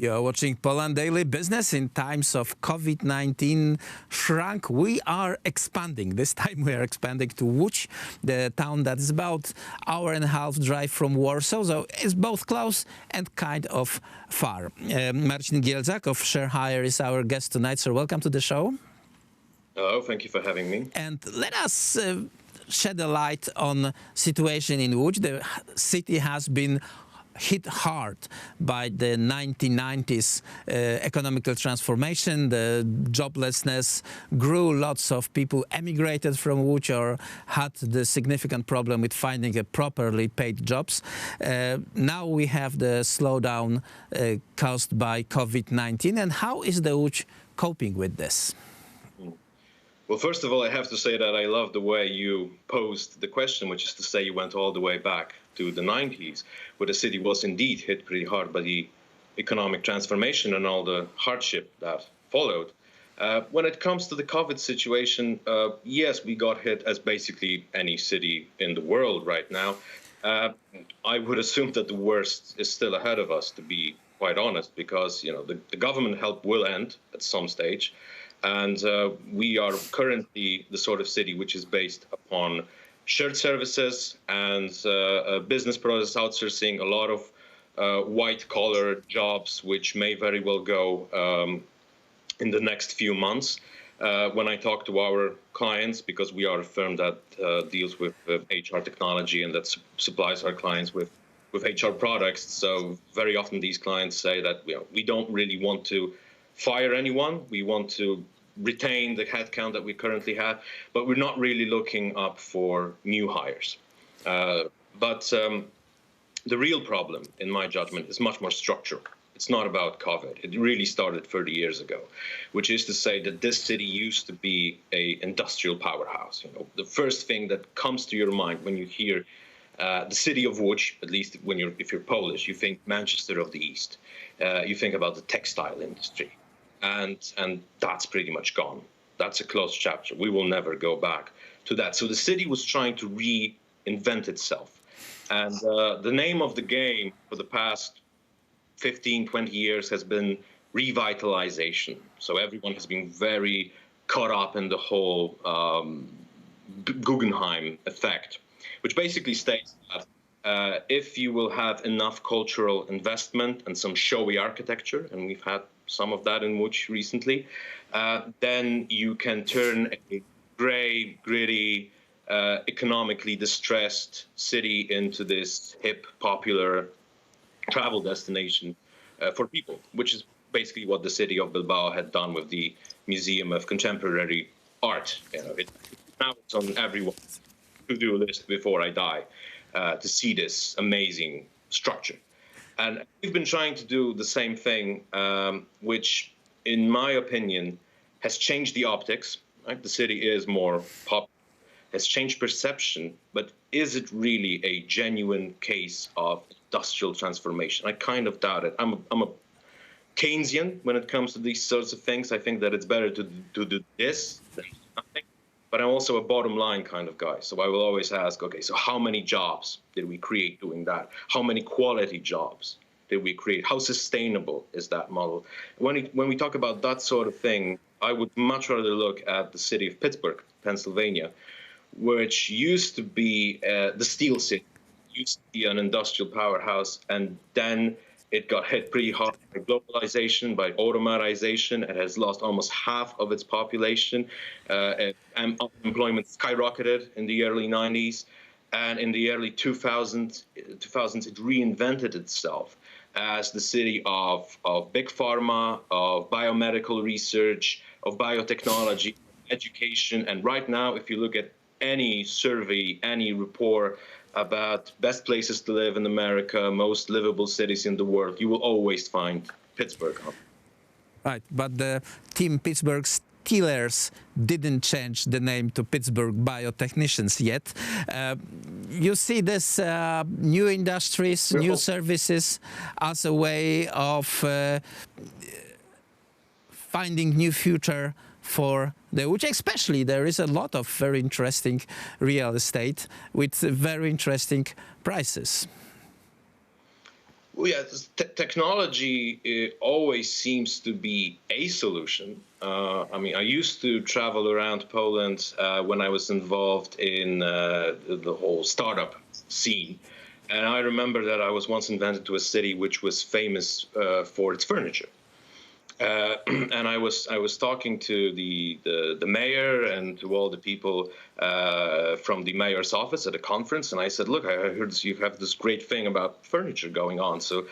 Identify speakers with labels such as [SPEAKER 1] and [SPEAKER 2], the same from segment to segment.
[SPEAKER 1] You're watching Poland Daily Business. In times of COVID-19 shrunk, we are expanding. This time we are expanding to Łódź, the town that is about hour and a half drive from Warsaw. So it's both close and kind of far. Marcin Giełzak of ShareHire is our guest tonight. So welcome to the show.
[SPEAKER 2] Hello, thank you for having me.
[SPEAKER 1] And let us shed a light on situation in Łódź. The city has been hit hard by the 1990s economical transformation. The joblessness grew. Lots of people emigrated from Łódź or had the significant problem with finding a properly paid jobs. Now we have the slowdown caused by COVID-19. And how is the Łódź coping with this?
[SPEAKER 2] Well, first of all, I have to say that I love the way you posed the question, which is to say you went all the way back to the 90s, where the city was indeed hit pretty hard by the economic transformation and all the hardship that followed. When it comes to the COVID situation, yes, we got hit as basically any city in the world right now. I would assume that the worst is still ahead of us, to be quite honest, because the government help will end at some stage. And we are currently the sort of city which is based upon shared services and business process outsourcing, a lot of white-collar jobs, which may very well go in the next few months. When I talk to our clients, because we are a firm that deals with HR technology and that supplies our clients with HR products, so very often these clients say that we don't really want to fire anyone. We want to retain the headcount that we currently have, but we're not really looking up for new hires. But the real problem, in my judgment, is much more structural. It's not about COVID. It really started 30 years ago, which is to say that this city used to be an industrial powerhouse. The first thing that comes to your mind when you hear the city of Łódź, at least if you're Polish, you think Manchester of the East. You think about the textile industry. And that's pretty much gone. That's a closed chapter. We will never go back to that. So the city was trying to reinvent itself. And the name of the game for the past 15, 20 years has been revitalization. So everyone has been very caught up in the whole Guggenheim effect, which basically states that if you will have enough cultural investment and some showy architecture, and we've had some of that in Łódź recently, then you can turn a gray, gritty, economically distressed city into this hip, popular travel destination for people, which is basically what the city of Bilbao had done with the Museum of Contemporary Art. Now it's on everyone's to-do list before I die to see this amazing structure. And we've been trying to do the same thing, which, in my opinion, has changed the optics. Right? The city is more popular, has changed perception, but is it really a genuine case of industrial transformation? I kind of doubt it. I'm a Keynesian when it comes to these sorts of things. I think that it's better to do this than nothing. But I'm also a bottom line kind of guy. So I will always ask, okay, so how many jobs did we create doing that? How many quality jobs did we create? How sustainable is that model? When we talk about that sort of thing, I would much rather look at the city of Pittsburgh, Pennsylvania, which used to be the steel city, used to be an industrial powerhouse, and then it got hit pretty hard by globalization, by automatization. It has lost almost half of its population. Unemployment skyrocketed in the early 90s. And in the early 2000s, it reinvented itself as the city of big pharma, of biomedical research, of biotechnology, education. And right now, if you look at any survey, any report about best places to live in America, most livable cities in the world, you will always find Pittsburgh.
[SPEAKER 1] Right, but the team Pittsburgh Steelers didn't change the name to Pittsburgh Biotechnicians yet. You see this new industries, new services as a way of finding new future for the Łódź, especially there is a lot of very interesting real estate with very interesting prices.
[SPEAKER 2] Well, yeah, technology always seems to be a solution. I mean, I used to travel around Poland when I was involved in the whole startup scene. And I remember that I was once invited to a city which was famous for its furniture. And I was talking to the mayor and to all the people from the mayor's office at a conference, and I said, "Look, I heard you have this great thing about furniture going on. So,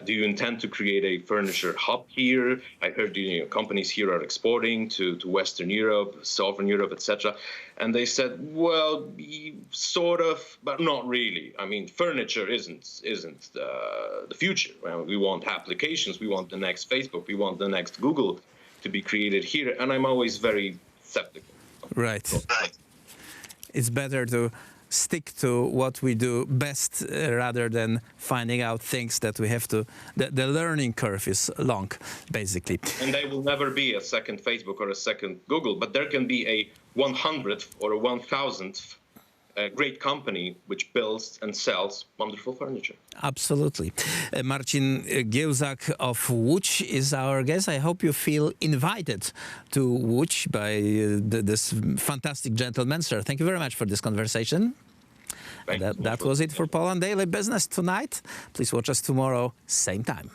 [SPEAKER 2] do you intend to create a furniture hub here? I heard companies here are exporting to Western Europe, Southern Europe, etc." And they said, "Well, sort of, but not really. I mean, furniture isn't the future. We want applications. We want the next Facebook. We want the next Google to be created here." And I'm always very skeptical.
[SPEAKER 1] Right. It's better to stick to what we do best rather than finding out things that we have to. The learning curve is long, basically.
[SPEAKER 2] And there will never be a second Facebook or a second Google, but there can be a 100th or a 1000th great company which builds and sells wonderful furniture.
[SPEAKER 1] Absolutely. Marcin Giełzak of Łódź is our guest. I hope you feel invited to Łódź by this fantastic gentleman, sir. Thank you very much for this conversation. That was it for Poland Daily Business tonight. Please watch us tomorrow, same time.